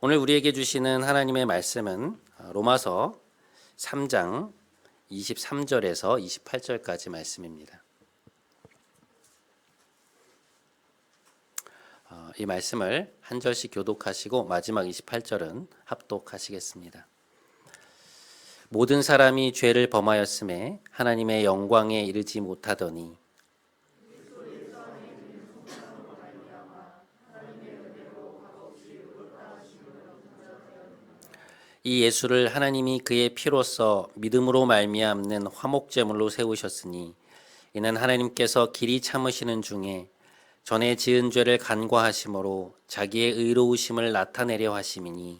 오늘 우리에게 주시는 하나님의 말씀은 로마서 3장 23절에서 28절까지 말씀입니다. 이 말씀을 한 절씩 교독하시고 마지막 28절은 합독하시겠습니다. 모든 사람이 죄를 범하였음에 하나님의 영광에 이르지 못하더니 이 예수를 하나님이 그의 피로써 믿음으로 말미암는 화목제물로 세우셨으니 이는 하나님께서 길이 참으시는 중에 전에 지은 죄를 간과하심으로 자기의 의로우심을 나타내려 하심이니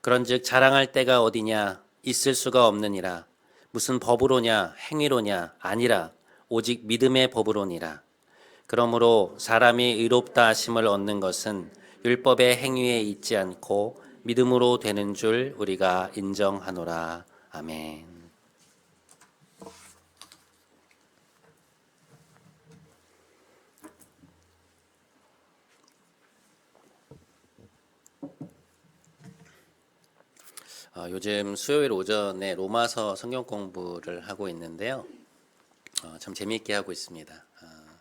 그런즉 자랑할 때가 어디냐 있을 수가 없느니라. 무슨 법으로냐 행위로냐 아니라 오직 믿음의 법으로니라. 그러므로 사람이 의롭다 하심을 얻는 것은 율법의 행위에 있지 않고 믿음으로 되는 줄 우리가 인정하노라. 아멘. 요즘 수요일 오전에 로마서 성경 공부를 하고 있는데요. 참 재미있게 하고 있습니다.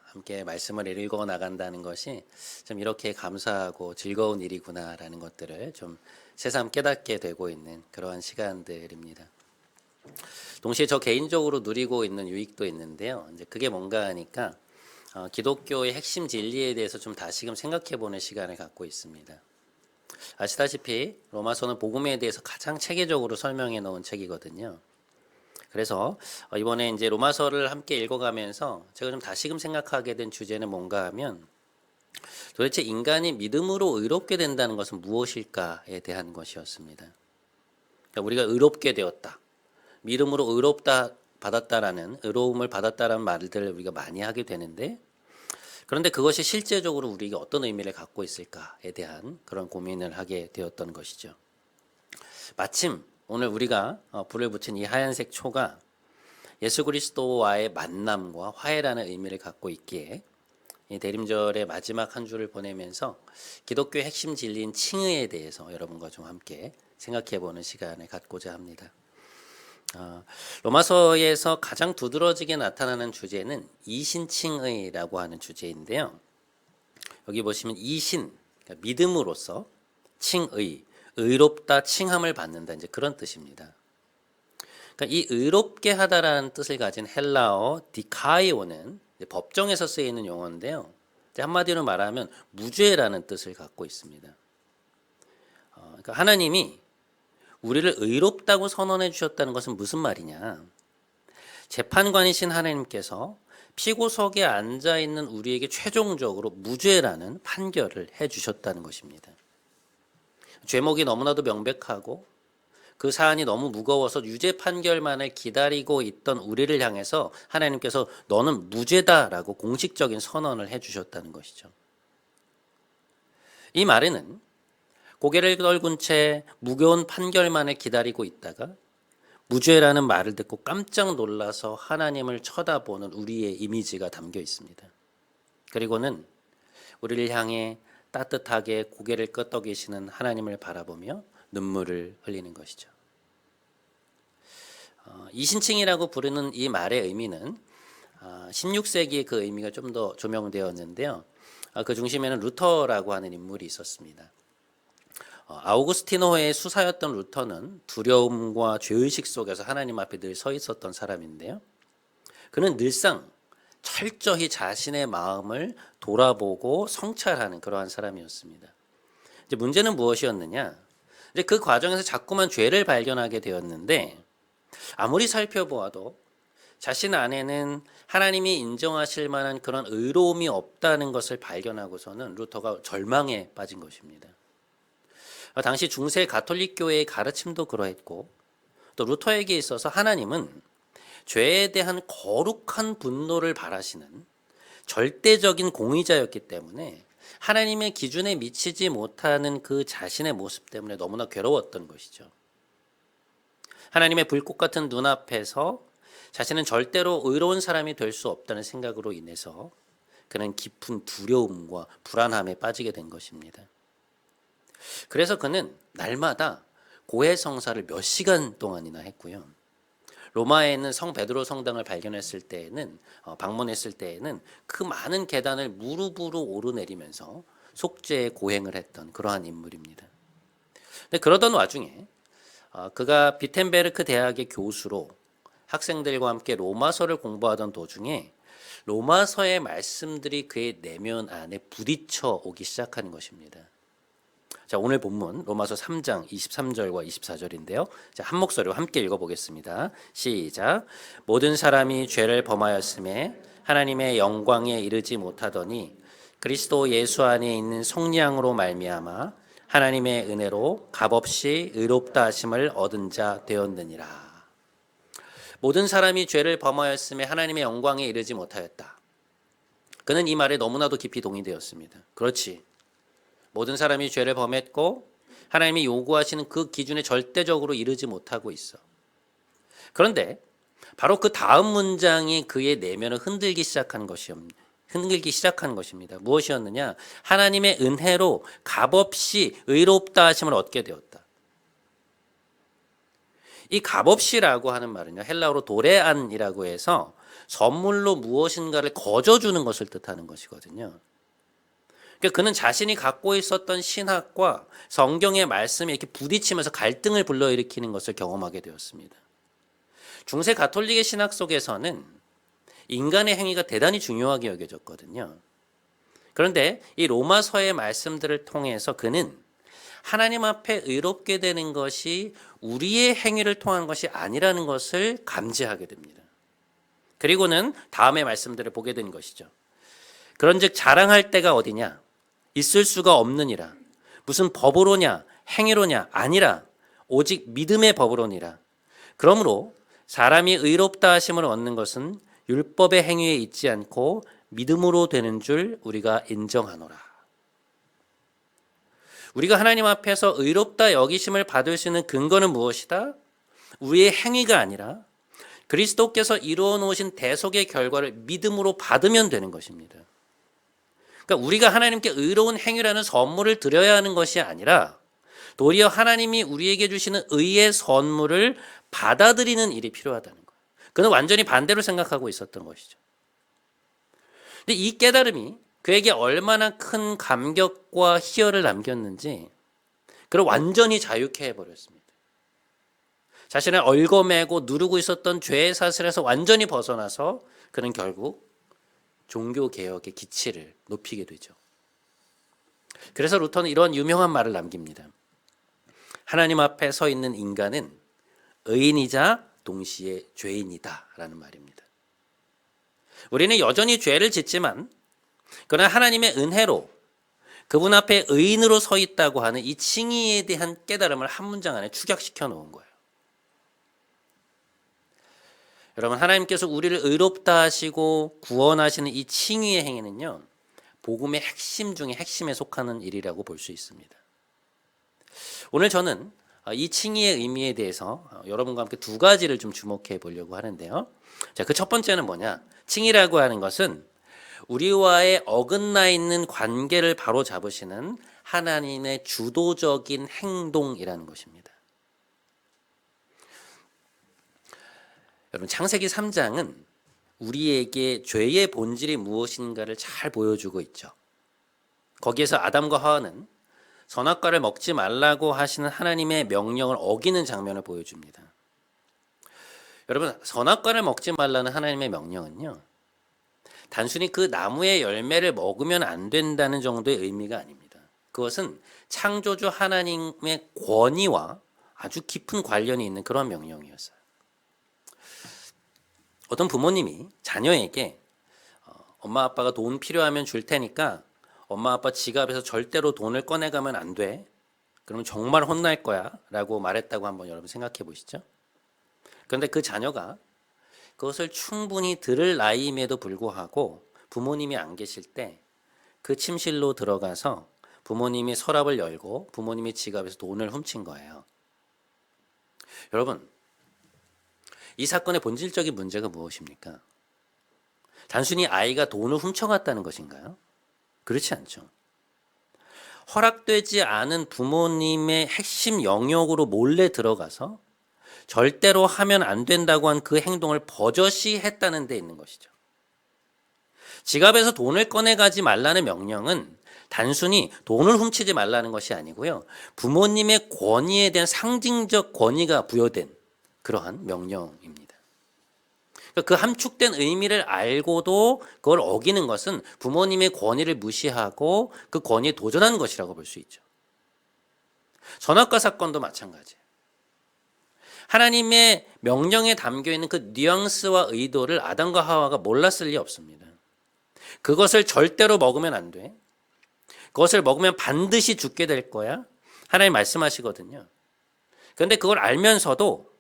함께 말씀을 읽어 나간다는 것이 좀 이렇게 감사하고 즐거운 일이구나라는 것들을 좀 새삼 깨닫게 되고 있는 그러한 시간들입니다. 동시에 저 개인적으로 누리고 있는 유익도 있는데요. 이제 그게 뭔가 하니까 기독교의 핵심 진리에 대해서 좀 다시금 생각해보는 시간을 갖고 있습니다. 아시다시피 로마서는 복음에 대해서 가장 체계적으로 설명해 놓은 책이거든요. 그래서 이번에 이제 로마서를 함께 읽어가면서 제가 좀 다시금 생각하게 된 주제는 뭔가 하면 도대체 인간이 믿음으로 의롭게 된다는 것은 무엇일까에 대한 것이었습니다. 그러니까 우리가 의롭게 되었다, 믿음으로 의롭다 받았다라는 의로움을 받았다라는 말들을 우리가 많이 하게 되는데 그런데 그것이 실제적으로 우리에게 어떤 의미를 갖고 있을까에 대한 그런 고민을 하게 되었던 것이죠. 마침 오늘 우리가 불을 붙인 이 하얀색 초가 예수 그리스도와의 만남과 화해라는 의미를 갖고 있기에 이 대림절의 마지막 한 주를 보내면서 기독교의 핵심 진리인 칭의에 대해서 여러분과 좀 함께 생각해보는 시간을 갖고자 합니다. 로마서에서 가장 두드러지게 나타나는 주제는 이신칭의라고 하는 주제인데요. 여기 보시면 이신, 그러니까 믿음으로써 칭의, 의롭다 칭함을 받는다 이제 그런 뜻입니다. 그러니까 이 의롭게 하다라는 뜻을 가진 헬라어 디카이오는 법정에서 쓰이는 용어인데요. 한마디로 말하면 무죄라는 뜻을 갖고 있습니다. 그러니까 하나님이 우리를 의롭다고 선언해 주셨다는 것은 무슨 말이냐? 재판관이신 하나님께서 피고석에 앉아 있는 우리에게 최종적으로 무죄라는 판결을 해 주셨다는 것입니다. 죄목이 너무나도 명백하고 그 사안이 너무 무거워서 유죄 판결만을 기다리고 있던 우리를 향해서 하나님께서 너는 무죄다라고 공식적인 선언을 해 주셨다는 것이죠. 이 말에는 고개를 떨군 채 무거운 판결만을 기다리고 있다가 무죄라는 말을 듣고 깜짝 놀라서 하나님을 쳐다보는 우리의 이미지가 담겨 있습니다. 그리고는 우리를 향해 따뜻하게 고개를 끄덕이시는 하나님을 바라보며 눈물을 흘리는 것이죠. 이신칭이라고 부르는 이 말의 의미는 16세기에 그 의미가 좀 더 조명되었는데요. 그 중심에는 루터라고 하는 인물이 있었습니다. 아우구스티노의 수사였던 루터는 두려움과 죄의식 속에서 하나님 앞에 늘 서 있었던 사람인데요. 그는 늘상 철저히 자신의 마음을 돌아보고 성찰하는 그러한 사람이었습니다. 이제 문제는 무엇이었느냐? 이제 그 과정에서 자꾸만 죄를 발견하게 되었는데 아무리 살펴보아도 자신 안에는 하나님이 인정하실 만한 그런 의로움이 없다는 것을 발견하고서는 루터가 절망에 빠진 것입니다. 당시 중세 가톨릭 교회의 가르침도 그러했고 또 루터에게 있어서 하나님은 죄에 대한 거룩한 분노를 바라시는 절대적인 공의자였기 때문에 하나님의 기준에 미치지 못하는 그 자신의 모습 때문에 너무나 괴로웠던 것이죠. 하나님의 불꽃 같은 눈앞에서 자신은 절대로 의로운 사람이 될 수 없다는 생각으로 인해서 그는 깊은 두려움과 불안함에 빠지게 된 것입니다. 그래서 그는 날마다 고해성사를 몇 시간 동안이나 했고요. 로마에 있는 성 베드로 성당을 발견했을 때에는 방문했을 때에는 그 많은 계단을 무릎으로 오르내리면서 속죄의 고행을 했던 그러한 인물입니다. 근데 그러던 와중에 그가 비텐베르크 대학의 교수로 학생들과 함께 로마서를 공부하던 도중에 로마서의 말씀들이 그의 내면 안에 부딪혀 오기 시작하는 것입니다. 자, 오늘 본문 로마서 3장 23절과 24절인데요. 자, 한 목소리로 함께 읽어보겠습니다. 시작. 모든 사람이 죄를 범하였음에 하나님의 영광에 이르지 못하더니 그리스도 예수 안에 있는 성령으로 말미암아 하나님의 은혜로 값없이 의롭다 하심을 얻은 자 되었느니라. 모든 사람이 죄를 범하였음에 하나님의 영광에 이르지 못하였다. 그는 이 말에 너무나도 깊이 동의되었습니다. 그렇지. 모든 사람이 죄를 범했고 하나님이 요구하시는 그 기준에 절대적으로 이르지 못하고 있어. 그런데 바로 그 다음 문장이 그의 내면을 흔들기 시작한 것입니다. 무엇이었느냐? 하나님의 은혜로 값없이 의롭다 하심을 얻게 되었다. 이 값없이라고 하는 말은요, 헬라어로 도레안이라고 해서 선물로 무엇인가를 거저주는 것을 뜻하는 것이거든요. 그러니까 그는 자신이 갖고 있었던 신학과 성경의 말씀이 이렇게 부딪히면서 갈등을 불러일으키는 것을 경험하게 되었습니다. 중세 가톨릭의 신학 속에서는 인간의 행위가 대단히 중요하게 여겨졌거든요. 그런데 이 로마서의 말씀들을 통해서 그는 하나님 앞에 의롭게 되는 것이 우리의 행위를 통한 것이 아니라는 것을 감지하게 됩니다. 그리고는 다음의 말씀들을 보게 된 것이죠. 그런즉 자랑할 때가 어디냐? 있을 수가 없느니라. 무슨 법으로냐? 행위로냐? 아니라 오직 믿음의 법으로니라. 그러므로 사람이 의롭다 하심을 얻는 것은 율법의 행위에 있지 않고 믿음으로 되는 줄 우리가 인정하노라. 우리가 하나님 앞에서 의롭다 여기심을 받을 수 있는 근거는 무엇이다? 우리의 행위가 아니라 그리스도께서 이루어 놓으신 대속의 결과를 믿음으로 받으면 되는 것입니다. 그러니까 우리가 하나님께 의로운 행위라는 선물을 드려야 하는 것이 아니라 도리어 하나님이 우리에게 주시는 의의 선물을 받아들이는 일이 필요하다는 거예요. 그는 완전히 반대로 생각하고 있었던 것이죠. 근데 이 깨달음이 그에게 얼마나 큰 감격과 희열을 남겼는지 그를 완전히 자유케 해버렸습니다. 자신을 얽어매고 누르고 있었던 죄의 사슬에서 완전히 벗어나서 그는 결국 종교개혁의 기치를 높이게 되죠. 그래서 루터는 이런 유명한 말을 남깁니다. 하나님 앞에 서 있는 인간은 의인이자 동시에 죄인이다 라는 말입니다. 우리는 여전히 죄를 짓지만 그러나 하나님의 은혜로 그분 앞에 의인으로 서 있다고 하는 이 칭의에 대한 깨달음을 한 문장 안에 축약시켜 놓은 거예요. 여러분, 하나님께서 우리를 의롭다 하시고 구원하시는 이 칭의의 행위는요, 복음의 핵심 중에 핵심에 속하는 일이라고 볼 수 있습니다. 오늘 저는 이 칭의의 의미에 대해서 여러분과 함께 두 가지를 좀 주목해 보려고 하는데요. 자, 그 첫 번째는 뭐냐? 칭의라고 하는 것은 우리와의 어긋나 있는 관계를 바로 잡으시는 하나님의 주도적인 행동이라는 것입니다. 여러분, 창세기 3장은 우리에게 죄의 본질이 무엇인가를 잘 보여주고 있죠. 거기에서 아담과 하와는 선악과를 먹지 말라고 하시는 하나님의 명령을 어기는 장면을 보여줍니다. 여러분, 선악과를 먹지 말라는 하나님의 명령은요, 단순히 그 나무의 열매를 먹으면 안 된다는 정도의 의미가 아닙니다. 그것은 창조주 하나님의 권위와 아주 깊은 관련이 있는 그런 명령이었어요. 어떤 부모님이 자녀에게 엄마 아빠가 돈 필요하면 줄 테니까 엄마 아빠 지갑에서 절대로 돈을 꺼내가면 안 돼. 그러면 정말 혼날 거야 라고 말했다고 한번 여러분 생각해 보시죠. 그런데 그 자녀가 그것을 충분히 들을 나이임에도 불구하고 부모님이 안 계실 때 그 침실로 들어가서 부모님이 서랍을 열고 부모님의 지갑에서 돈을 훔친 거예요. 여러분, 이 사건의 본질적인 문제가 무엇입니까? 단순히 아이가 돈을 훔쳐갔다는 것인가요? 그렇지 않죠. 허락되지 않은 부모님의 핵심 영역으로 몰래 들어가서 절대로 하면 안 된다고 한 그 행동을 버젓이 했다는 데 있는 것이죠. 지갑에서 돈을 꺼내가지 말라는 명령은 단순히 돈을 훔치지 말라는 것이 아니고요. 부모님의 권위에 대한 상징적 권위가 부여된 그러한 명령입니다. 그 함축된 의미를 알고도 그걸 어기는 것은 부모님의 권위를 무시하고 그 권위에 도전하는 것이라고 볼 수 있죠. 선악과 사건도 마찬가지예요. 하나님의 명령에 담겨있는 그 뉘앙스와 의도를 아담과 하와가 몰랐을 리 없습니다. 그것을 절대로 먹으면 안 돼. 그것을 먹으면 반드시 죽게 될 거야. 하나님 말씀하시거든요. 그런데 그걸 알면서도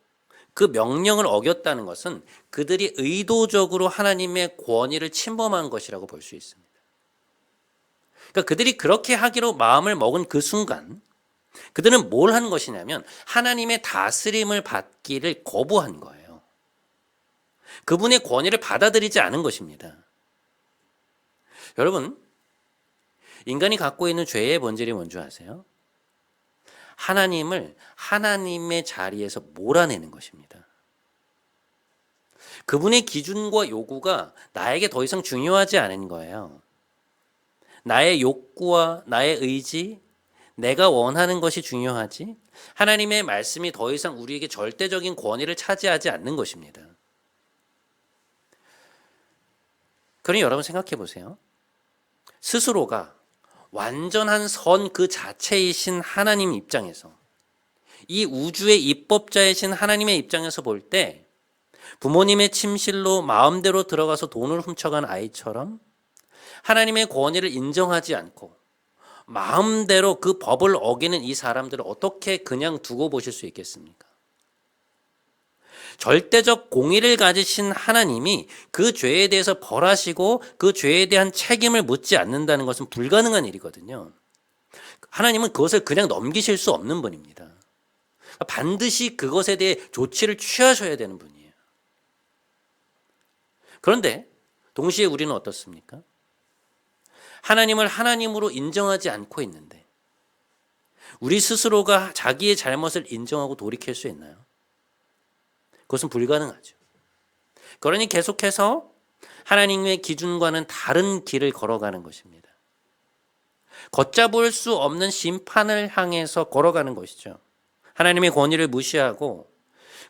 그 명령을 어겼다는 것은 그들이 의도적으로 하나님의 권위를 침범한 것이라고 볼 수 있습니다. 그러니까 그들이 그렇게 하기로 마음을 먹은 그 순간 그들은 뭘 한 것이냐면 하나님의 다스림을 받기를 거부한 거예요. 그분의 권위를 받아들이지 않은 것입니다. 여러분, 인간이 갖고 있는 죄의 본질이 뭔지 아세요? 하나님을 하나님의 자리에서 몰아내는 것입니다. 그분의 기준과 요구가 나에게 더 이상 중요하지 않은 거예요. 나의 욕구와 나의 의지, 내가 원하는 것이 중요하지 하나님의 말씀이 더 이상 우리에게 절대적인 권위를 차지하지 않는 것입니다. 그러니 여러분 생각해 보세요. 스스로가 완전한 선 그 자체이신 하나님 입장에서 이 우주의 입법자이신 하나님의 입장에서 볼 때 부모님의 침실로 마음대로 들어가서 돈을 훔쳐간 아이처럼 하나님의 권위를 인정하지 않고 마음대로 그 법을 어기는 이 사람들을 어떻게 그냥 두고 보실 수 있겠습니까? 절대적 공의를 가지신 하나님이 그 죄에 대해서 벌하시고 그 죄에 대한 책임을 묻지 않는다는 것은 불가능한 일이거든요. 하나님은 그것을 그냥 넘기실 수 없는 분입니다. 반드시 그것에 대해 조치를 취하셔야 되는 분이에요. 그런데 동시에 우리는 어떻습니까? 하나님을 하나님으로 인정하지 않고 있는데 우리 스스로가 자기의 잘못을 인정하고 돌이킬 수 있나요? 그것은 불가능하죠. 그러니 계속해서 하나님의 기준과는 다른 길을 걸어가는 것입니다. 걷잡을 수 없는 심판을 향해서 걸어가는 것이죠. 하나님의 권위를 무시하고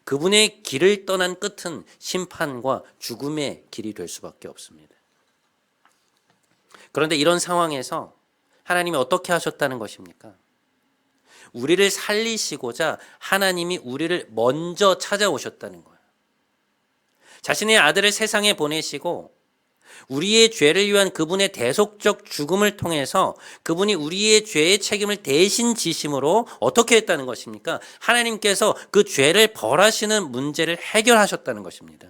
그분의 길을 떠난 끝은 심판과 죽음의 길이 될 수밖에 없습니다. 그런데 이런 상황에서 하나님이 어떻게 하셨다는 것입니까? 우리를 살리시고자 하나님이 우리를 먼저 찾아오셨다는 거예요. 자신의 아들을 세상에 보내시고 우리의 죄를 위한 그분의 대속적 죽음을 통해서 그분이 우리의 죄의 책임을 대신 지심으로 어떻게 했다는 것입니까? 하나님께서 그 죄를 벌하시는 문제를 해결하셨다는 것입니다.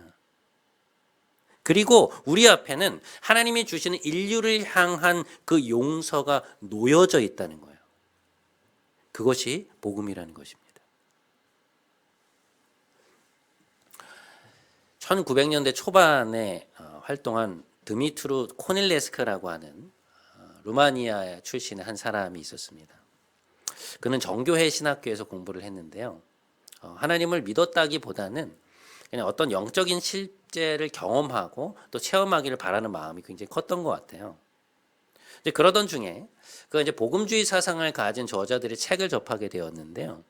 그리고 우리 앞에는 하나님이 주시는 인류를 향한 그 용서가 놓여져 있다는 거예요. 그것이 복음이라는 것입니다. 1900년대 초반에 활동한 드미트루 코닐레스크라고 하는 루마니아 출신의 한 사람이 있었습니다. 그는 정교회 신학교에서 공부를 했는데요. 하나님을 믿었다기보다는 그냥 어떤 영적인 실제를 경험하고 또 체험하기를 바라는 마음이 굉장히 컸던 것 같아요. 이제 그러던 중에 그 이제 복음주의 사상을 가진 저자들의 책을 접하게 되었는데요.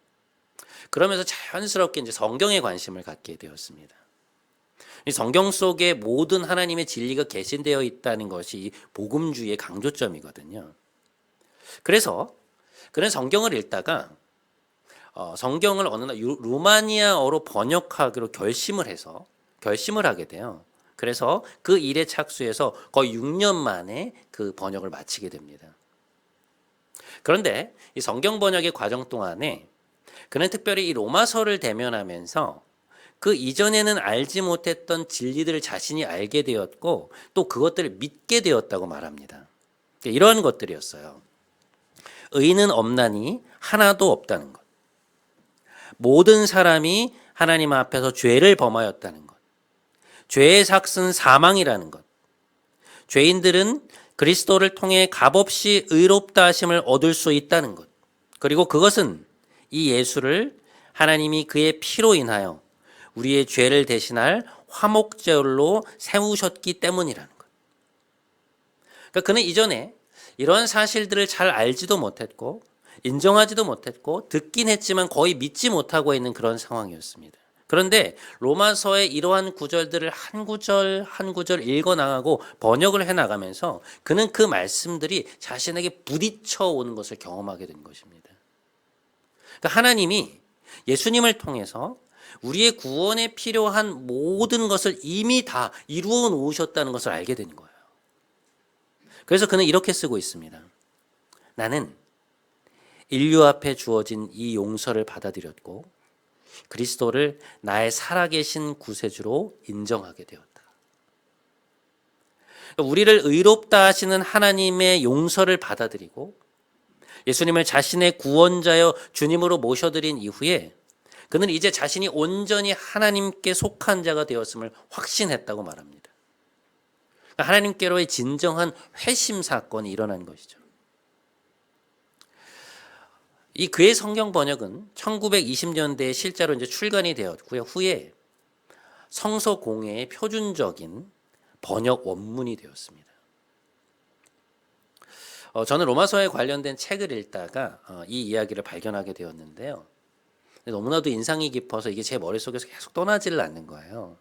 그러면서 자연스럽게 이제 성경에 관심을 갖게 되었습니다. 이 성경 속에 모든 하나님의 진리가 계신되어 있다는 것이 이 복음주의의 강조점이거든요. 그래서 그는 성경을 읽다가 성경을 어느 날 루마니아어로 번역하기로 결심을 하게 돼요. 그래서 그 일에 착수해서 거의 6년 만에 그 번역을 마치게 됩니다. 그런데 이 성경 번역의 과정 동안에 그는 특별히 이 로마서를 대면하면서 그 이전에는 알지 못했던 진리들을 자신이 알게 되었고 또 그것들을 믿게 되었다고 말합니다. 이러한 것들이었어요. 의인은 없나니 하나도 없다는 것. 모든 사람이 하나님 앞에서 죄를 범하였다는 것, 죄의 삭은 사망이라는 것, 죄인들은 그리스도를 통해 값없이 의롭다 하심을 얻을 수 있다는 것, 그리고 그것은 이 예수를 하나님이 그의 피로 인하여 우리의 죄를 대신할 화목제물로 세우셨기 때문이라는 것. 그러니까 그는 이전에 이러한 사실들을 잘 알지도 못했고 인정하지도 못했고 듣긴 했지만 거의 믿지 못하고 있는 그런 상황이었습니다. 그런데 로마서의 이러한 구절들을 한 구절 한 구절 읽어나가고 번역을 해나가면서 그는 그 말씀들이 자신에게 부딪혀 오는 것을 경험하게 된 것입니다. 그러니까 하나님이 예수님을 통해서 우리의 구원에 필요한 모든 것을 이미 다 이루어 놓으셨다는 것을 알게 된 거예요. 그래서 그는 이렇게 쓰고 있습니다. 나는 인류 앞에 주어진 이 용서를 받아들였고 그리스도를 나의 살아계신 구세주로 인정하게 되었다. 우리를 의롭다 하시는 하나님의 용서를 받아들이고 예수님을 자신의 구원자여 주님으로 모셔드린 이후에 그는 이제 자신이 온전히 하나님께 속한 자가 되었음을 확신했다고 말합니다. 하나님께로의 진정한 회심 사건이 일어난 것이죠. 이 그의 성경 번역은 1920년대에 실제로 이제 출간이 되었고요. 후에 성서 공회의 표준적인 번역 원문이 되었습니다. 저는 로마서에 관련된 책을 읽다가 이 이야기를 발견하게 되었는데요. 너무나도 인상이 깊어서 이게 제 머릿속에서 계속 떠나지를 않는 거예요.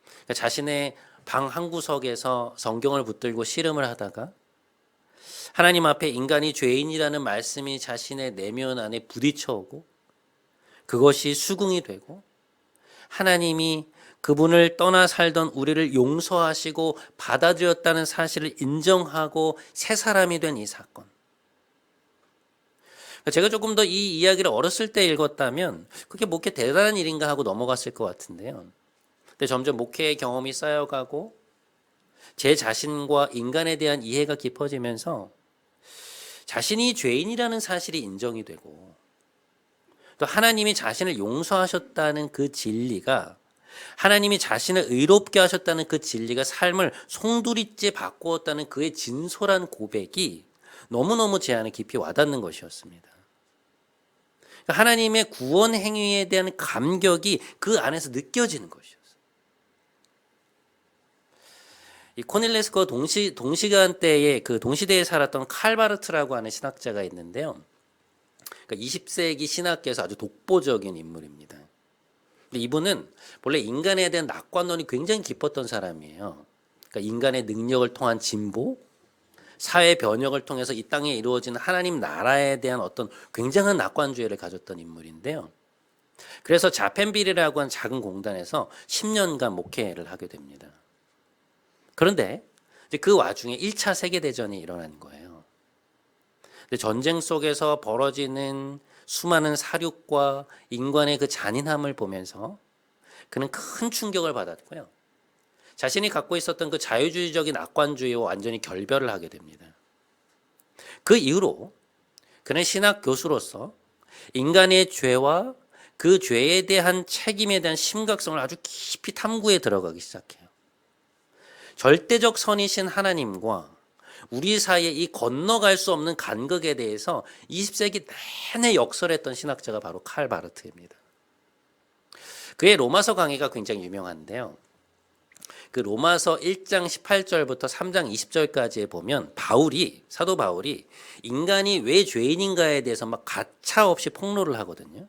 그러니까 자신의 방 한 구석에서 성경을 붙들고 씨름을 하다가 하나님 앞에 인간이 죄인이라는 말씀이 자신의 내면 안에 부딪혀오고 그것이 수긍이 되고 하나님이 그분을 떠나 살던 우리를 용서하시고 받아들였다는 사실을 인정하고 새 사람이 된 이 사건. 제가 조금 더 이 이야기를 어렸을 때 읽었다면 그게 뭐 이렇게 대단한 일인가 하고 넘어갔을 것 같은데요. 근데 점점 목회의 경험이 쌓여가고 제 자신과 인간에 대한 이해가 깊어지면서 자신이 죄인이라는 사실이 인정이 되고 또 하나님이 자신을 용서하셨다는 그 진리가 하나님이 자신을 의롭게 하셨다는 그 진리가 삶을 송두리째 바꾸었다는 그의 진솔한 고백이 너무너무 제 안에 깊이 와닿는 것이었습니다. 하나님의 구원 행위에 대한 감격이 그 안에서 느껴지는 것이었어요. 이 코넬레스과 동시간대에 그 동시대에 살았던 칼 바르트라고 하는 신학자가 있는데요. 그러니까 20세기 신학계에서 아주 독보적인 인물입니다. 근데 이분은 원래 인간에 대한 낙관론이 굉장히 깊었던 사람이에요. 그러니까 인간의 능력을 통한 진보, 사회 변혁을 통해서 이 땅에 이루어지는 하나님 나라에 대한 어떤 굉장한 낙관주의를 가졌던 인물인데요. 그래서 자펜빌이라고 하는 작은 공단에서 10년간 목회를 하게 됩니다. 그런데 이제 그 와중에 1차 세계대전이 일어난 거예요. 근데 전쟁 속에서 벌어지는 수많은 사륙과 인간의 그 잔인함을 보면서 그는 큰 충격을 받았고요. 자신이 갖고 있었던 그 자유주의적인 낙관주의와 완전히 결별을 하게 됩니다. 그 이후로 그는 신학 교수로서 인간의 죄와 그 죄에 대한 책임에 대한 심각성을 아주 깊이 탐구해 들어가기 시작해요. 절대적 선이신 하나님과 우리 사이에 이 건너갈 수 없는 간극에 대해서 20세기 내내 역설했던 신학자가 바로 칼 바르트입니다. 그의 로마서 강의가 굉장히 유명한데요. 그 로마서 1장 18절부터 3장 20절까지에 보면 사도 바울이 인간이 왜 죄인인가에 대해서 막 가차없이 폭로를 하거든요.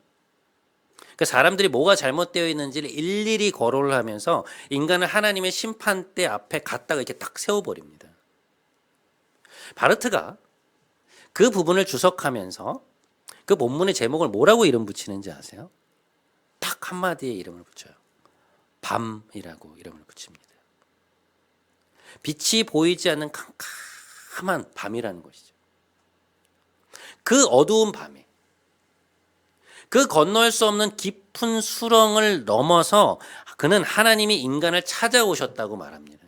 그 사람들이 뭐가 잘못되어 있는지를 일일이 거론을 하면서 인간을 하나님의 심판대 앞에 갖다가 이렇게 딱 세워버립니다. 바르트가 그 부분을 주석하면서 그 본문의 제목을 뭐라고 이름 붙이는지 아세요? 딱 한마디의 이름을 붙여요. 밤이라고 이름을 붙입니다. 빛이 보이지 않는 캄캄한 밤이라는 것이죠. 그 어두운 밤에 그 건널 수 없는 깊은 수렁을 넘어서 그는 하나님이 인간을 찾아오셨다고 말합니다.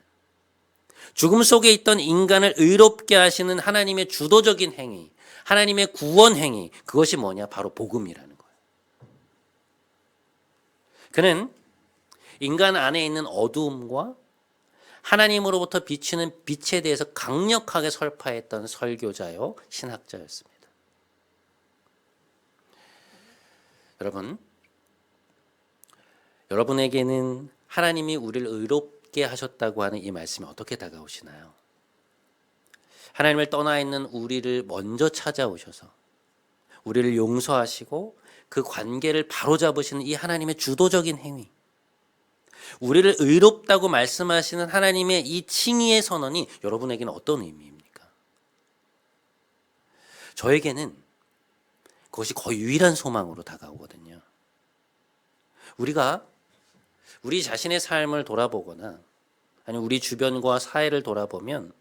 죽음 속에 있던 인간을 의롭게 하시는 하나님의 주도적인 행위, 하나님의 구원 행위, 그것이 뭐냐? 바로 복음이라는 거예요. 그는 인간 안에 있는 어두움과 하나님으로부터 비치는 빛에 대해서 강력하게 설파했던 설교자요, 신학자였습니다. 여러분, 여러분에게는 하나님이 우리를 의롭게 하셨다고 하는 이 말씀이 어떻게 다가오시나요? 하나님을 떠나 있는 우리를 먼저 찾아오셔서 우리를 용서하시고 그 관계를 바로잡으시는 이 하나님의 주도적인 행위, 우리를 의롭다고 말씀하시는 하나님의 이 칭의의 선언이 여러분에게는 어떤 의미입니까? 저에게는 그것이 거의 유일한 소망으로 다가오거든요. 우리가 우리 자신의 삶을 돌아보거나 아니면 우리 주변과 사회를 돌아보면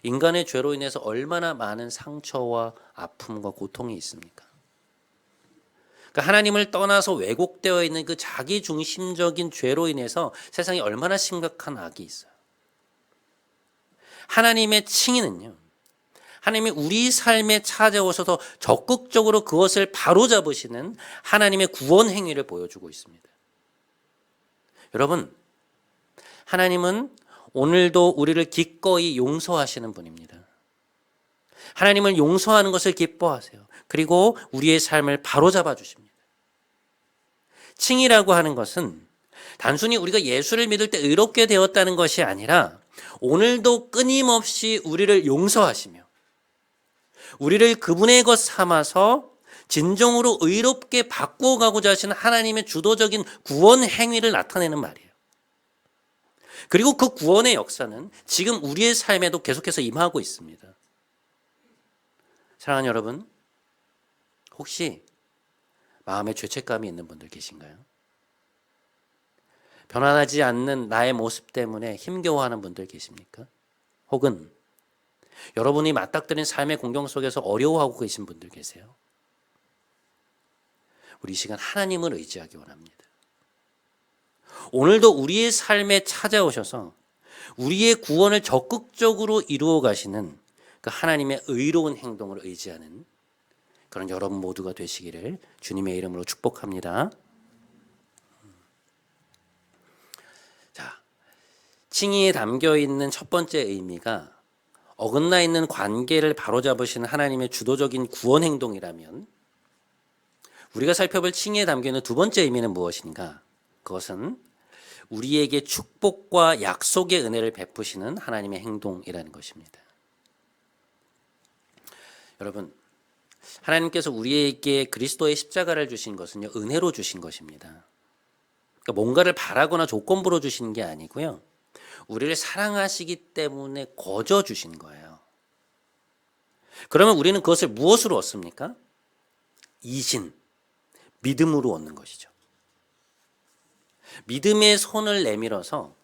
인간의 죄로 인해서 얼마나 많은 상처와 아픔과 고통이 있습니까? 그러니까 하나님을 떠나서 왜곡되어 있는 그 자기 중심적인 죄로 인해서 세상에 얼마나 심각한 악이 있어요. 하나님의 칭의는요, 하나님이 우리 삶에 찾아오셔서 적극적으로 그것을 바로잡으시는 하나님의 구원 행위를 보여주고 있습니다. 여러분, 하나님은 오늘도 우리를 기꺼이 용서하시는 분입니다. 하나님을 용서하는 것을 기뻐하세요. 그리고 우리의 삶을 바로잡아 주십니다. 칭의라고 하는 것은 단순히 우리가 예수를 믿을 때 의롭게 되었다는 것이 아니라 오늘도 끊임없이 우리를 용서하시며 우리를 그분의 것 삼아서 진정으로 의롭게 바꾸어가고자 하시는 하나님의 주도적인 구원 행위를 나타내는 말이에요. 그리고 그 구원의 역사는 지금 우리의 삶에도 계속해서 임하고 있습니다. 사랑하는 여러분, 혹시 마음에 죄책감이 있는 분들 계신가요? 변화하지 않는 나의 모습 때문에 힘겨워하는 분들 계십니까? 혹은 여러분이 맞닥뜨린 삶의 공경 속에서 어려워하고 계신 분들 계세요? 우리 이 시간 하나님을 의지하기 원합니다. 오늘도 우리의 삶에 찾아오셔서 우리의 구원을 적극적으로 이루어 가시는 그 하나님의 의로운 행동을 의지하는 그런 여러분 모두가 되시기를 주님의 이름으로 축복합니다. 자, 칭의에 담겨 있는 첫 번째 의미가 어긋나 있는 관계를 바로잡으시는 하나님의 주도적인 구원 행동이라면, 우리가 살펴볼 칭의에 담겨 있는 두 번째 의미는 무엇인가? 그것은 우리에게 축복과 약속의 은혜를 베푸시는 하나님의 행동이라는 것입니다. 여러분, 하나님께서 우리에게 그리스도의 십자가를 주신 것은요, 은혜로 주신 것입니다. 그러니까 뭔가를 바라거나 조건부로 주신 게 아니고요, 우리를 사랑하시기 때문에 거저 주신 거예요. 그러면 우리는 그것을 무엇으로 얻습니까? 이신, 믿음으로 얻는 것이죠. 믿음의 손을 내밀어서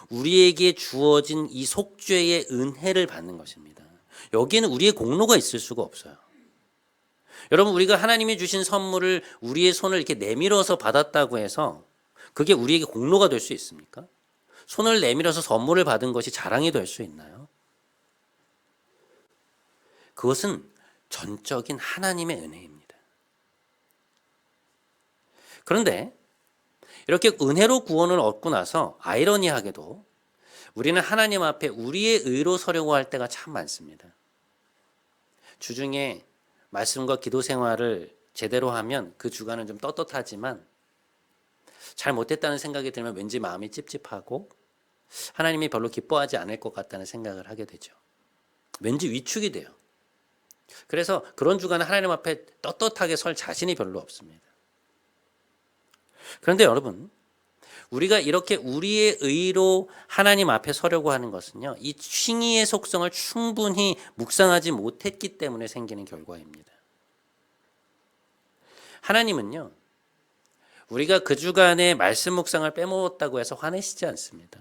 우리에게 주어진 이 속죄의 은혜를 받는 것입니다. 여기에는 우리의 공로가 있을 수가 없어요. 여러분, 우리가 하나님이 주신 선물을 우리의 손을 이렇게 내밀어서 받았다고 해서 그게 우리에게 공로가 될 수 있습니까? 손을 내밀어서 선물을 받은 것이 자랑이 될 수 있나요? 그것은 전적인 하나님의 은혜입니다. 그런데 이렇게 은혜로 구원을 얻고 나서 아이러니하게도 우리는 하나님 앞에 우리의 의로 서려고 할 때가 참 많습니다. 주중에 말씀과 기도 생활을 제대로 하면 그 주간은 좀 떳떳하지만 잘 못했다는 생각이 들면 왠지 마음이 찝찝하고 하나님이 별로 기뻐하지 않을 것 같다는 생각을 하게 되죠. 왠지 위축이 돼요. 그래서 그런 주간은 하나님 앞에 떳떳하게 설 자신이 별로 없습니다. 그런데 여러분, 우리가 이렇게 우리의 의로 하나님 앞에 서려고 하는 것은요, 이 칭의의 속성을 충분히 묵상하지 못했기 때문에 생기는 결과입니다. 하나님은요, 우리가 그 주간에 말씀 묵상을 빼먹었다고 해서 화내시지 않습니다.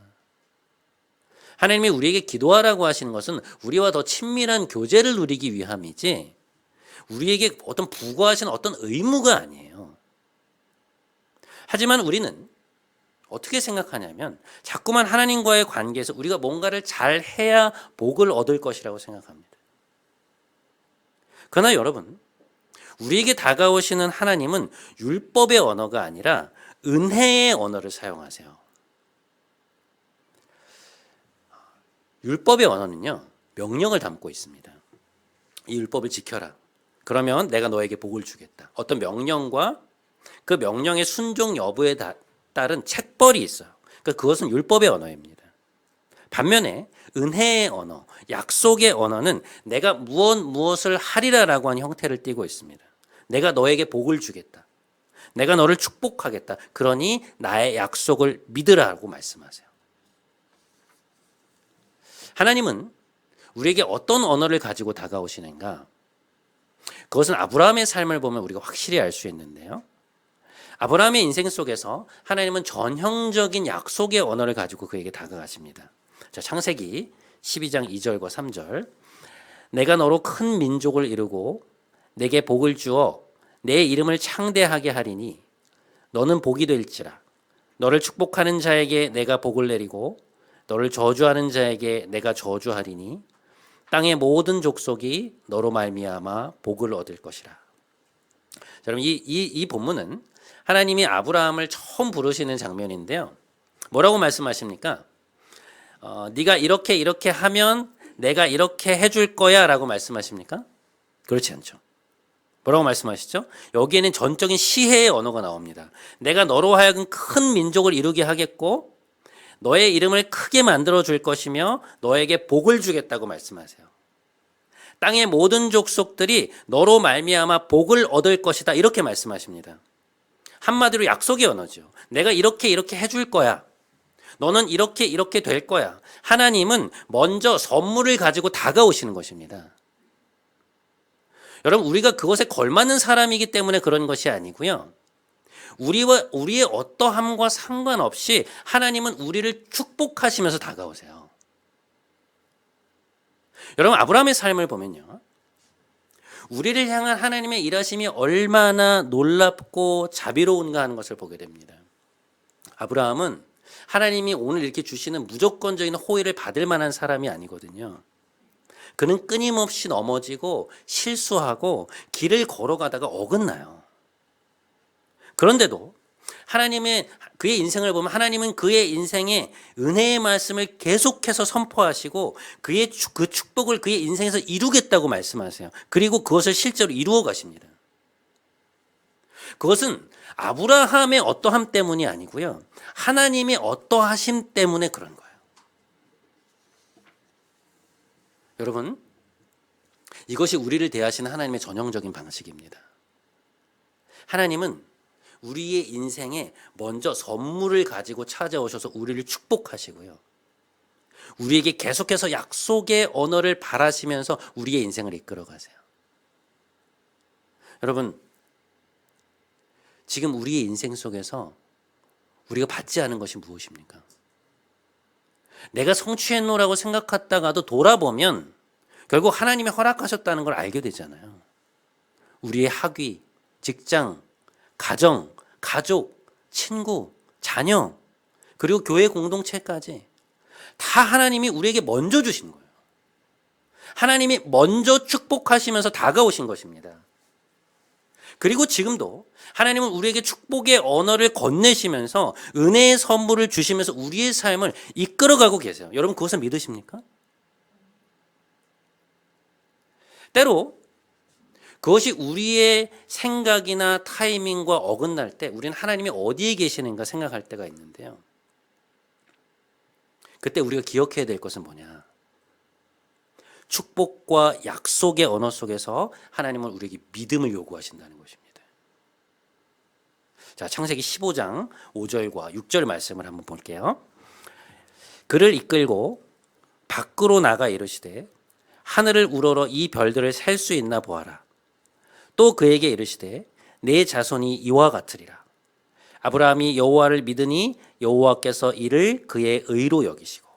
하나님이 우리에게 기도하라고 하시는 것은 우리와 더 친밀한 교제를 누리기 위함이지 우리에게 어떤 부과하시는 어떤 의무가 아니에요. 하지만 우리는 어떻게 생각하냐면 자꾸만 하나님과의 관계에서 우리가 뭔가를 잘 해야 복을 얻을 것이라고 생각합니다. 그러나 여러분, 우리에게 다가오시는 하나님은 율법의 언어가 아니라 은혜의 언어를 사용하세요. 율법의 언어는요, 명령을 담고 있습니다. 이 율법을 지켜라. 그러면 내가 너에게 복을 주겠다. 어떤 명령과 그 명령의 순종 여부에 따른 책벌이 있어요. 그러니까 그것은 율법의 언어입니다. 반면에 은혜의 언어, 약속의 언어는 내가 무엇을 하리라라고 하는 형태를 띠고 있습니다. 내가 너에게 복을 주겠다. 내가 너를 축복하겠다. 그러니 나의 약속을 믿으라고 말씀하세요. 하나님은 우리에게 어떤 언어를 가지고 다가오시는가? 그것은 아브라함의 삶을 보면 우리가 확실히 알 수 있는데요. 아브라함의 인생 속에서 하나님은 전형적인 약속의 언어를 가지고 그에게 다가가십니다. 자, 창세기 12장 2절과 3절. 내가 너로 큰 민족을 이루고 내게 복을 주어 내 이름을 창대하게 하리니 너는 복이 될지라. 너를 축복하는 자에게 내가 복을 내리고 너를 저주하는 자에게 내가 저주하리니 땅의 모든 족속이 너로 말미암아 복을 얻을 것이라. 자, 여러분 이 본문은 하나님이 아브라함을 처음 부르시는 장면인데요. 뭐라고 말씀하십니까? 네가 이렇게 하면 내가 이렇게 해줄 거야라고 말씀하십니까? 그렇지 않죠. 뭐라고 말씀하시죠? 여기에는 전적인 시혜의 언어가 나옵니다. 내가 너로 하여금 큰 민족을 이루게 하겠고 너의 이름을 크게 만들어 줄 것이며 너에게 복을 주겠다고 말씀하세요. 땅의 모든 족속들이 너로 말미암아 복을 얻을 것이다. 이렇게 말씀하십니다. 한마디로 약속의 언어죠. 내가 이렇게 해줄 거야. 너는 이렇게 될 거야. 하나님은 먼저 선물을 가지고 다가오시는 것입니다. 여러분, 우리가 그것에 걸맞는 사람이기 때문에 그런 것이 아니고요. 우리의 어떠함과 상관없이 하나님은 우리를 축복하시면서 다가오세요. 여러분, 아브라함의 삶을 보면요. 우리를 향한 하나님의 일하심이 얼마나 놀랍고 자비로운가 하는 것을 보게 됩니다. 아브라함은 하나님이 오늘 이렇게 주시는 무조건적인 호의를 받을 만한 사람이 아니거든요. 그는 끊임없이 넘어지고 실수하고 길을 걸어가다가 어긋나요. 그런데도 그의 인생을 보면 하나님은 그의 인생에 은혜의 말씀을 계속해서 선포하시고 그 축복을 그의 인생에서 이루겠다고 말씀하세요. 그리고 그것을 실제로 이루어 가십니다. 그것은 아브라함의 어떠함 때문이 아니고요. 하나님의 어떠하심 때문에 그런 거예요. 여러분, 이것이 우리를 대하시는 하나님의 전형적인 방식입니다. 하나님은 우리의 인생에 먼저 선물을 가지고 찾아오셔서 우리를 축복하시고요. 우리에게 계속해서 약속의 언어를 바라시면서 우리의 인생을 이끌어 가세요. 여러분, 지금 우리의 인생 속에서 우리가 받지 않은 것이 무엇입니까? 내가 성취했노라고 생각했다가도 돌아보면 결국 하나님이 허락하셨다는 걸 알게 되잖아요. 우리의 학위, 직장, 가정, 가족, 친구, 자녀, 그리고 교회 공동체까지 다 하나님이 우리에게 먼저 주신 거예요. 하나님이 먼저 축복하시면서 다가오신 것입니다. 그리고 지금도 하나님은 우리에게 축복의 언어를 건네시면서 은혜의 선물을 주시면서 우리의 삶을 이끌어가고 계세요. 여러분, 그것을 믿으십니까? 때로 그것이 우리의 생각이나 타이밍과 어긋날 때 우리는 하나님이 어디에 계시는가 생각할 때가 있는데요. 그때 우리가 기억해야 될 것은 뭐냐? 축복과 약속의 언어 속에서 하나님은 우리에게 믿음을 요구하신다는 것입니다. 자, 창세기 15장 5절과 6절 말씀을 한번 볼게요. 그를 이끌고 밖으로 나가 이르시되 하늘을 우러러 이 별들을 셀 수 있나 보아라. 또 그에게 이르시되 내 자손이 이와 같으리라. 아브라함이 여호와를 믿으니 여호와께서 이를 그의 의로 여기시고.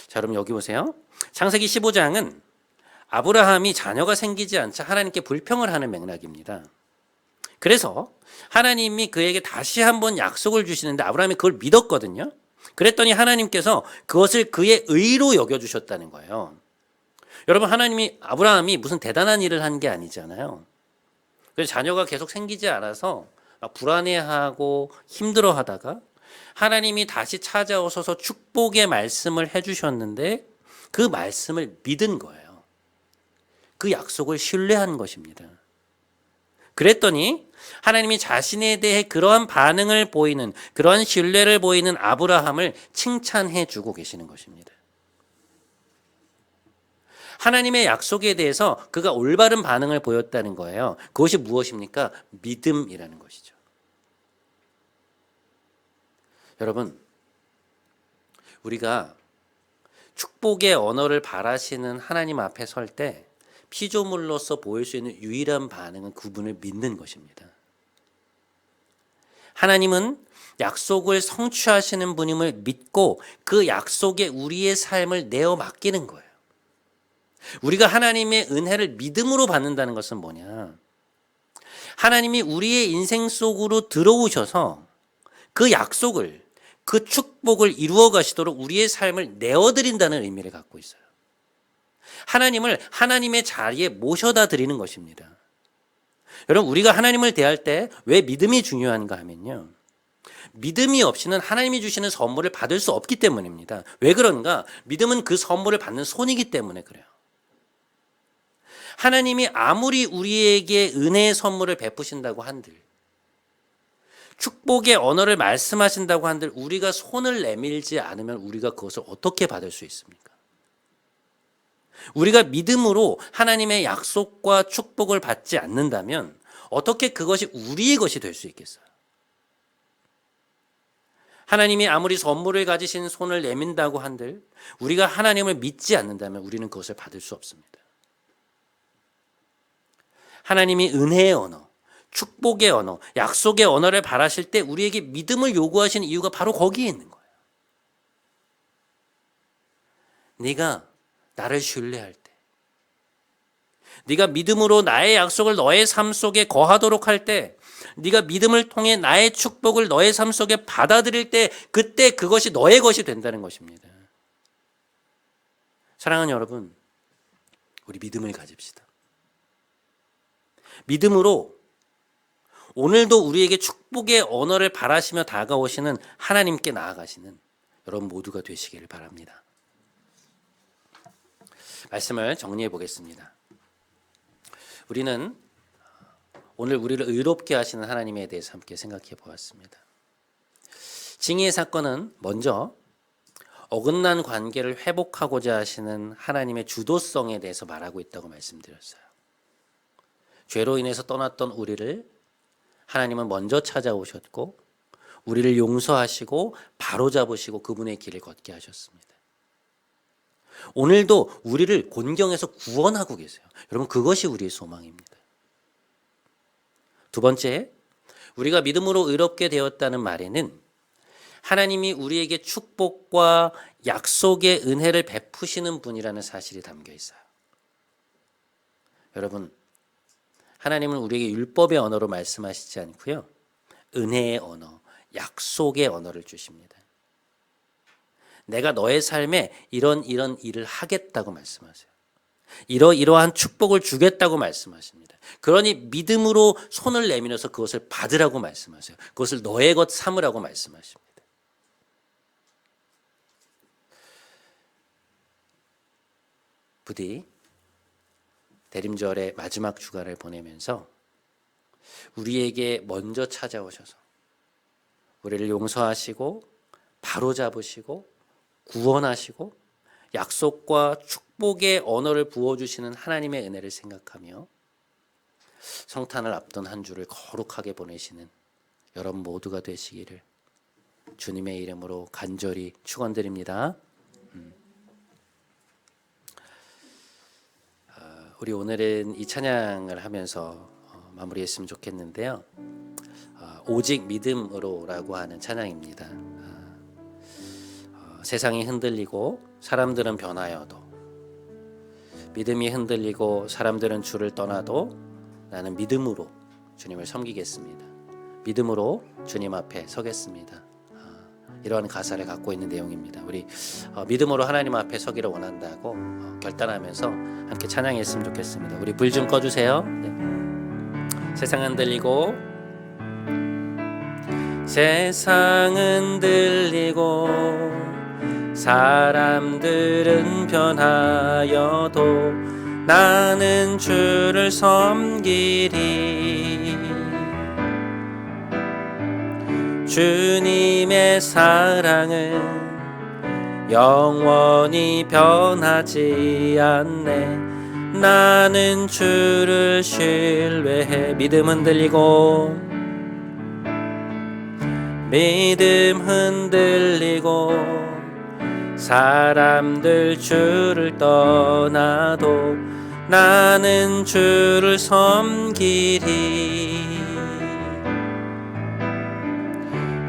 자, 여러분 여기 보세요. 창세기 15장은 아브라함이 자녀가 생기지 않자 하나님께 불평을 하는 맥락입니다. 그래서 하나님이 그에게 다시 한번 약속을 주시는데 아브라함이 그걸 믿었거든요. 그랬더니 하나님께서 그것을 그의 의로 여겨주셨다는 거예요. 여러분, 아브라함이 무슨 대단한 일을 한 게 아니잖아요. 그래서 자녀가 계속 생기지 않아서 막 불안해하고 힘들어하다가 하나님이 다시 찾아오셔서 축복의 말씀을 해주셨는데 그 말씀을 믿은 거예요. 그 약속을 신뢰한 것입니다. 그랬더니 하나님이 자신에 대해 그러한 반응을 보이는, 그러한 신뢰를 보이는 아브라함을 칭찬해 주고 계시는 것입니다. 하나님의 약속에 대해서 그가 올바른 반응을 보였다는 거예요. 그것이 무엇입니까? 믿음이라는 것이죠. 여러분, 우리가 축복의 언어를 바라시는 하나님 앞에 설 때 피조물로서 보일 수 있는 유일한 반응은 그분을 믿는 것입니다. 하나님은 약속을 성취하시는 분임을 믿고 그 약속에 우리의 삶을 내어 맡기는 거예요. 우리가 하나님의 은혜를 믿음으로 받는다는 것은 뭐냐? 하나님이 우리의 인생 속으로 들어오셔서 그 약속을, 그 축복을 이루어 가시도록 우리의 삶을 내어드린다는 의미를 갖고 있어요. 하나님을 하나님의 자리에 모셔다 드리는 것입니다. 여러분, 우리가 하나님을 대할 때 왜 믿음이 중요한가 하면요, 믿음이 없이는 하나님이 주시는 선물을 받을 수 없기 때문입니다. 왜 그런가? 믿음은 그 선물을 받는 손이기 때문에 그래요. 하나님이 아무리 우리에게 은혜의 선물을 베푸신다고 한들, 축복의 언어를 말씀하신다고 한들 우리가 손을 내밀지 않으면 우리가 그것을 어떻게 받을 수 있습니까? 우리가 믿음으로 하나님의 약속과 축복을 받지 않는다면 어떻게 그것이 우리의 것이 될 수 있겠어요? 하나님이 아무리 선물을 가지신 손을 내민다고 한들 우리가 하나님을 믿지 않는다면 우리는 그것을 받을 수 없습니다. 하나님이 은혜의 언어, 축복의 언어, 약속의 언어를 바라실 때 우리에게 믿음을 요구하시는 이유가 바로 거기에 있는 거예요. 네가 나를 신뢰할 때, 네가 믿음으로 나의 약속을 너의 삶 속에 거하도록 할 때, 네가 믿음을 통해 나의 축복을 너의 삶 속에 받아들일 때, 그때 그것이 너의 것이 된다는 것입니다. 사랑하는 여러분, 우리 믿음을 가집시다. 믿음으로 오늘도 우리에게 축복의 언어를 바라시며 다가오시는 하나님께 나아가시는 여러분 모두가 되시기를 바랍니다. 말씀을 정리해 보겠습니다. 우리는 오늘 우리를 의롭게 하시는 하나님에 대해서 함께 생각해 보았습니다. 징의의 사건은 먼저 어긋난 관계를 회복하고자 하시는 하나님의 주도성에 대해서 말하고 있다고 말씀드렸어요. 죄로 인해서 떠났던 우리를 하나님은 먼저 찾아오셨고 우리를 용서하시고 바로잡으시고 그분의 길을 걷게 하셨습니다. 오늘도 우리를 곤경에서 구원하고 계세요. 여러분, 그것이 우리의 소망입니다. 두 번째, 우리가 믿음으로 의롭게 되었다는 말에는 하나님이 우리에게 축복과 약속의 은혜를 베푸시는 분이라는 사실이 담겨 있어요. 여러분, 하나님은 우리에게 율법의 언어로 말씀하시지 않고요, 은혜의 언어, 약속의 언어를 주십니다. 내가 너의 삶에 이런 일을 하겠다고 말씀하세요. 이러한 축복을 주겠다고 말씀하십니다. 그러니 믿음으로 손을 내밀어서 그것을 받으라고 말씀하세요. 그것을 너의 것 삼으라고 말씀하십니다. 부디 대림절의 마지막 주간을 보내면서 우리에게 먼저 찾아오셔서 우리를 용서하시고 바로잡으시고 구원하시고 약속과 축복의 언어를 부어주시는 하나님의 은혜를 생각하며 성탄을 앞둔 한 주를 거룩하게 보내시는 여러분 모두가 되시기를 주님의 이름으로 간절히 축원드립니다. 우리 오늘은 이 찬양을 하면서 마무리했으면 좋겠는데요. 오직 믿음으로라고 하는 찬양입니다. 세상이 흔들리고 사람들은 변하여도, 믿음이 흔들리고 사람들은 주를 떠나도 나는 믿음으로 주님을 섬기겠습니다. 믿음으로 주님 앞에 서겠습니다. 이러한 가사를 갖고 있는 내용입니다. 우리 믿음으로 하나님 앞에 서기를 원한다고 결단하면서 함께 찬양했으면 좋겠습니다. 우리 불 좀 꺼주세요. 네. 세상 흔들리고 세상은 들리고 사람들은 변하여도 나는 주를 섬기리. 주님의 사랑은 영원히 변하지 않네. 나는 주를 신뢰해. 믿음 흔들리고 사람들 주를 떠나도 나는 주를 섬기리.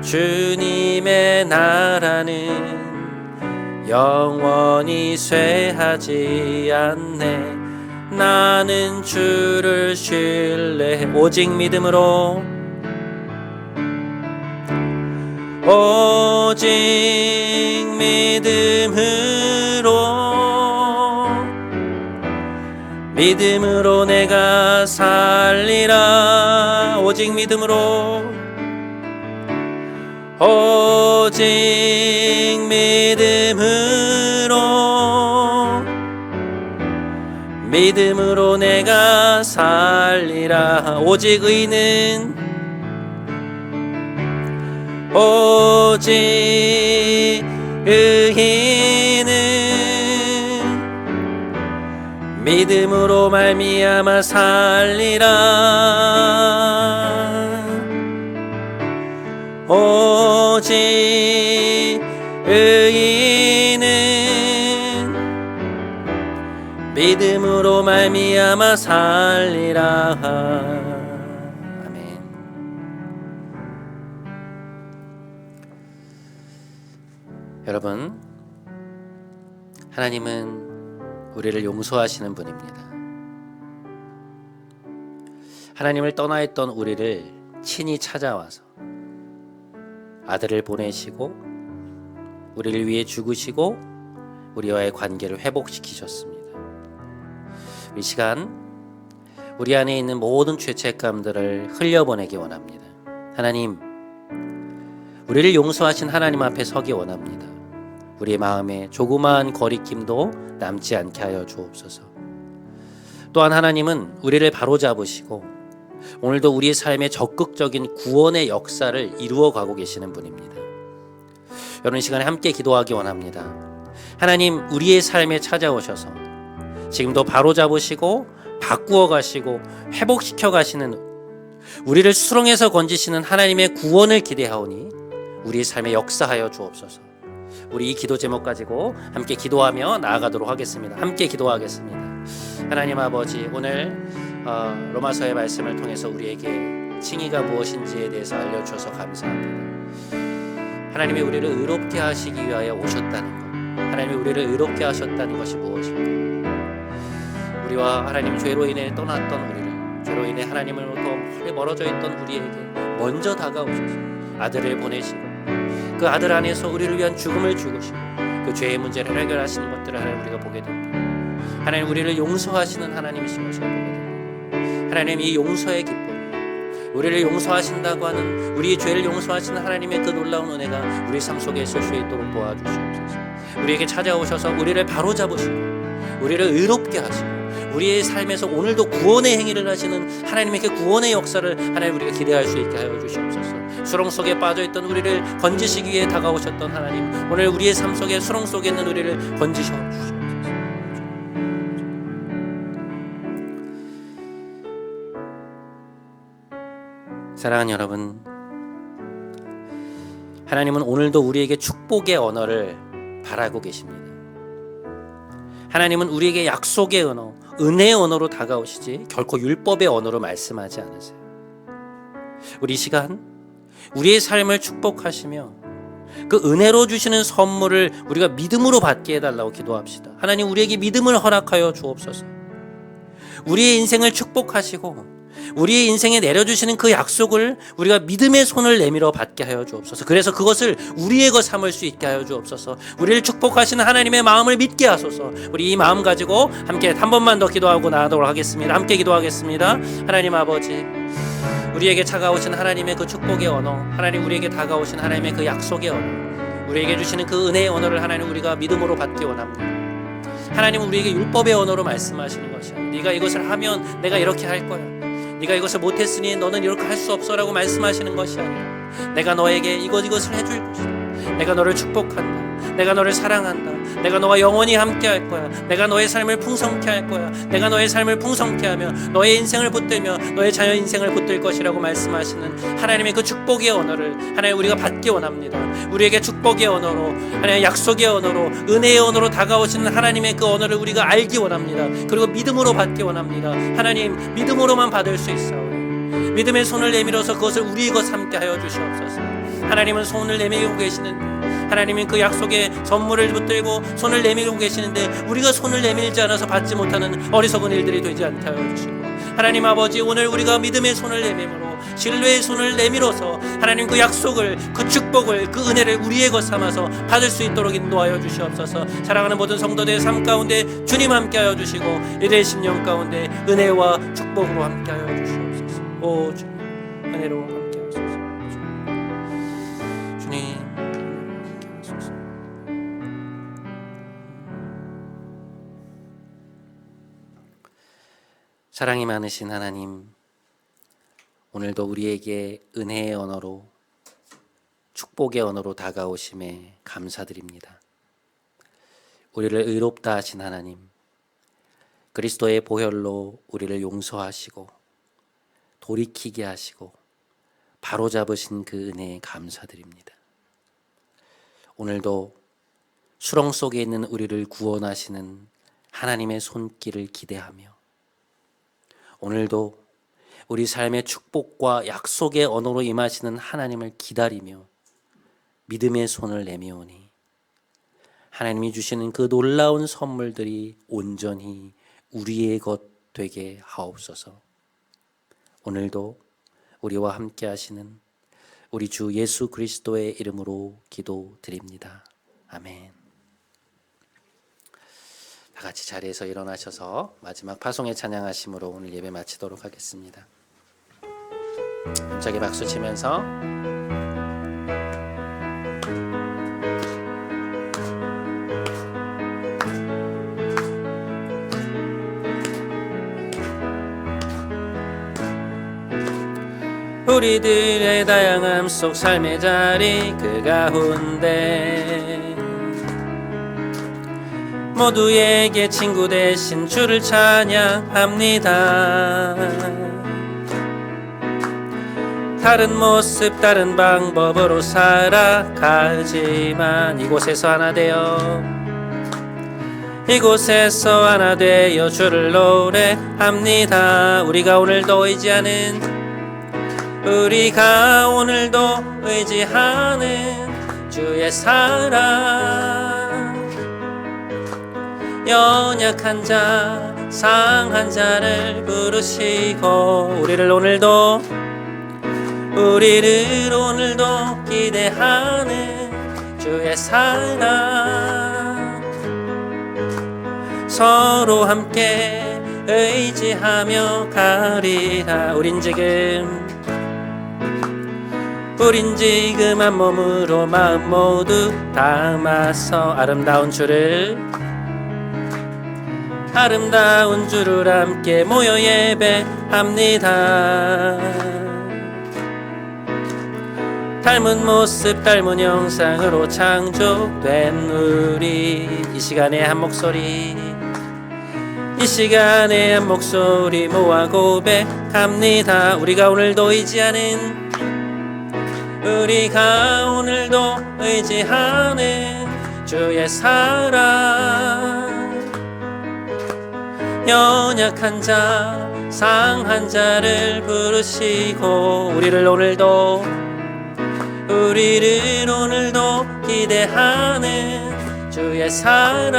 주님의 나라는 영원히 쇠하지 않네. 나는 주를 신뢰해. 오직 믿음으로 믿음으로 내가 살리라. 오직 믿음으로 내가 살리라. 오직 의인은 믿음으로 말미암아 살리라. 오직 의인은 믿음으로 말미암아 살리라. 아멘. 여러분, 하나님은 우리를 용서하시는 분입니다. 하나님을 떠나 있던 우리를 친히 찾아와서 아들을 보내시고 우리를 위해 죽으시고 우리와의 관계를 회복시키셨습니다. 이 시간 우리 안에 있는 모든 죄책감들을 흘려보내기 원합니다. 하나님, 우리를 용서하신 하나님 앞에 서기 원합니다. 우리의 마음에 조그마한 거리낌도 남지 않게 하여 주옵소서. 또한 하나님은 우리를 바로잡으시고 오늘도 우리의 삶에 적극적인 구원의 역사를 이루어 가고 계시는 분입니다. 여러분, 이 시간에 함께 기도하기 원합니다. 하나님, 우리의 삶에 찾아오셔서 지금도 바로잡으시고 바꾸어 가시고 회복시켜 가시는, 우리를 수렁에서 건지시는 하나님의 구원을 기대하오니 우리의 삶에 역사하여 주옵소서. 우리 이 기도 제목 가지고 함께 기도하며 나아가도록 하겠습니다. 함께 기도하겠습니다. 하나님 아버지, 오늘 로마서의 말씀을 통해서 우리에게 칭의가 무엇인지에 대해서 알려주셔서 감사합니다. 하나님이 우리를 의롭게 하시기 위하여 오셨다는 것, 하나님이 우리를 의롭게 하셨다는 것이 무엇인가? 우리와 하나님 죄로 인해 떠났던 우리를, 죄로 인해 하나님으로부터 멀리 멀어져 있던 우리에게 먼저 다가오셔서 아들을 보내시고 그 아들 안에서 우리를 위한 죽음을 죽으시고 그 죄의 문제를 해결하시는 것들을 하나님 우리가 보게 됩니다. 하나님, 우리를 용서하시는 하나님이신 것을 보게 됩니다. 하나님, 이 용서의 기쁨, 우리를 용서하신다고 하는, 우리의 죄를 용서하시는 하나님의 그 놀라운 은혜가 우리 삶 속에 있을 수 있도록 도와주시옵소서. 우리에게 찾아오셔서 우리를 바로잡으시고 우리를 의롭게 하시고 우리의 삶에서 오늘도 구원의 행위를 하시는 하나님의 그 구원의 역사를 하나님 우리가 기대할 수 있게 하여 주시옵소서. 수렁 속에 빠져있던 우리를 건지시기 위해 다가오셨던 하나님, 오늘 우리의 삶 속에 수렁 속에 있는 우리를 건지셔 주시옵소서. 사랑하는 여러분, 하나님은 오늘도 우리에게 축복의 언어를 바라고 계십니다. 하나님은 우리에게 약속의 언어, 은혜의 언어로 다가오시지 결코 율법의 언어로 말씀하지 않으세요. 우리 이 시간 우리의 삶을 축복하시며 그 은혜로 주시는 선물을 우리가 믿음으로 받게 해달라고 기도합시다. 하나님, 우리에게 믿음을 허락하여 주옵소서. 우리의 인생을 축복하시고 우리의 인생에 내려주시는 그 약속을 우리가 믿음의 손을 내밀어 받게 하여 주옵소서. 그래서 그것을 우리의 것 삼을 수 있게 하여 주옵소서. 우리를 축복하시는 하나님의 마음을 믿게 하소서. 우리 이 마음 가지고 함께 한 번만 더 기도하고 나가도록 하겠습니다. 함께 기도하겠습니다. 하나님 아버지, 우리에게 차가우신 하나님의 그 축복의 언어, 하나님 우리에게 다가오신 하나님의 그 약속의 언어, 우리에게 주시는 그 은혜의 언어를 하나님 우리가 믿음으로 받기 원합니다. 하나님은 우리에게 율법의 언어로 말씀하시는 것이야. 네가 이것을 하면 내가 이렇게 할 거야. 네가 이것을 못했으니 너는 이렇게 할 수 없어라고 말씀하시는 것이 아니라 내가 너에게 이것을 해줄 것이다. 내가 너를 축복한다. 내가 너를 사랑한다. 내가 너와 영원히 함께 할 거야. 내가 너의 삶을 풍성케 할 거야. 내가 너의 삶을 풍성케 하며 너의 인생을 붙들며 너의 자녀 인생을 붙들 것이라고 말씀하시는 하나님의 그 축복의 언어를 하나님 우리가 받기 원합니다. 우리에게 축복의 언어로, 하나님의 약속의 언어로, 은혜의 언어로 다가오시는 하나님의 그 언어를 우리가 알기 원합니다. 그리고 믿음으로 받기 원합니다. 하나님 믿음으로만 받을 수 있사오니 믿음의 손을 내밀어서 그것을 우리의 것 삼게 하여 주시옵소서. 하나님은 손을 내밀고 계시는데, 하나님은 그 약속의 선물을 붙들고 손을 내밀고 계시는데 우리가 손을 내밀지 않아서 받지 못하는 어리석은 일들이 되지 않게 하여 주시고, 하나님 아버지 오늘 우리가 믿음의 손을 내밀므로 신뢰의 손을 내밀어서 하나님 그 약속을, 그 축복을, 그 은혜를 우리의 것 삼아서 받을 수 있도록 인도하여 주시옵소서. 사랑하는 모든 성도들의 삶 가운데 주님 함께 하여 주시고 이들의 심령 가운데 은혜와 축복으로 함께 하여 주시옵소서. 오 주님 은혜로 함께 하소서. 주님 함께 하소서. 사랑이 많으신 하나님, 오늘도 우리에게 은혜의 언어로, 축복의 언어로 다가오심에 감사드립니다. 우리를 의롭다 하신 하나님, 그리스도의 보혈로 우리를 용서하시고 돌이키게 하시고 바로잡으신 그 은혜에 감사드립니다. 오늘도 수렁 속에 있는 우리를 구원하시는 하나님의 손길을 기대하며, 오늘도 우리 삶의 축복과 약속의 언어로 임하시는 하나님을 기다리며 믿음의 손을 내미오니 하나님이 주시는 그 놀라운 선물들이 온전히 우리의 것 되게 하옵소서. 오늘도 우리와 함께 하시는 우리 주 예수 그리스도의 이름으로 기도드립니다. 아멘. 다 같이 자리에서 일어나셔서 마지막 파송의 찬양하심으로 오늘 예배 마치도록 하겠습니다. 힘차게 박수 치면서 우리들의 다양함 속 삶의 자리 그 가운데 모두에게 친구 되신 주를 찬양합니다. 다른 모습 다른 방법으로 살아가지만 이곳에서 하나 되어 주를 노래합니다. 우리가 오늘도 의지하는 주의 사랑, 연약한 자 상한 자를 부르시고 우리를 오늘도 기대하는 주의 사랑, 서로 함께 의지하며 가리라. 우린 지금 한 몸으로 마음 모두 담아서 아름다운 주를 함께 모여 예배합니다. 닮은 모습 닮은 형상으로 창조된 우리 이 시간에 한 목소리 모아 고백합니다. 우리가 오늘도 의지하는 주의 사랑, 연약한 자 상한 자를 부르시고 우리를 오늘도 기대하는 주의 사랑,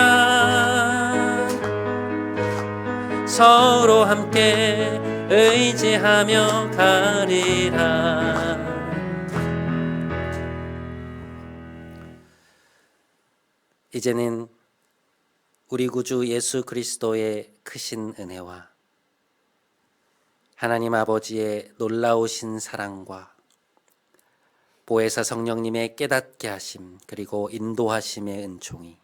서로 함께 의지하며 가리라. 이제는 우리 구주 예수 그리스도의 크신 은혜와 하나님 아버지의 놀라우신 사랑과 보혜사 성령님의 깨닫게 하심 그리고 인도하심의 은총이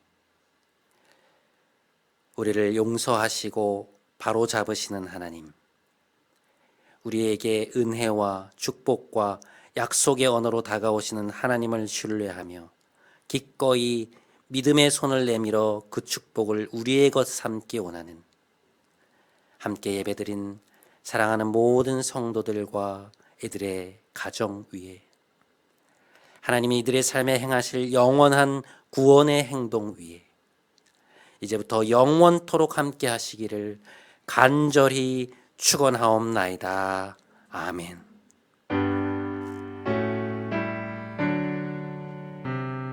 우리를 용서하시고 바로잡으시는 하나님, 우리에게 은혜와 축복과 약속의 언어로 다가오시는 하나님을 신뢰하며 기꺼이 믿음의 손을 내밀어 그 축복을 우리의 것 삼기 원하는 함께 예배드린 사랑하는 모든 성도들과 이들의 가정 위에 하나님이 이들의 삶에 행하실 영원한 구원의 행동 위에 이제부터 영원토록 함께 하시기를 간절히 축원하옵나이다. 아멘.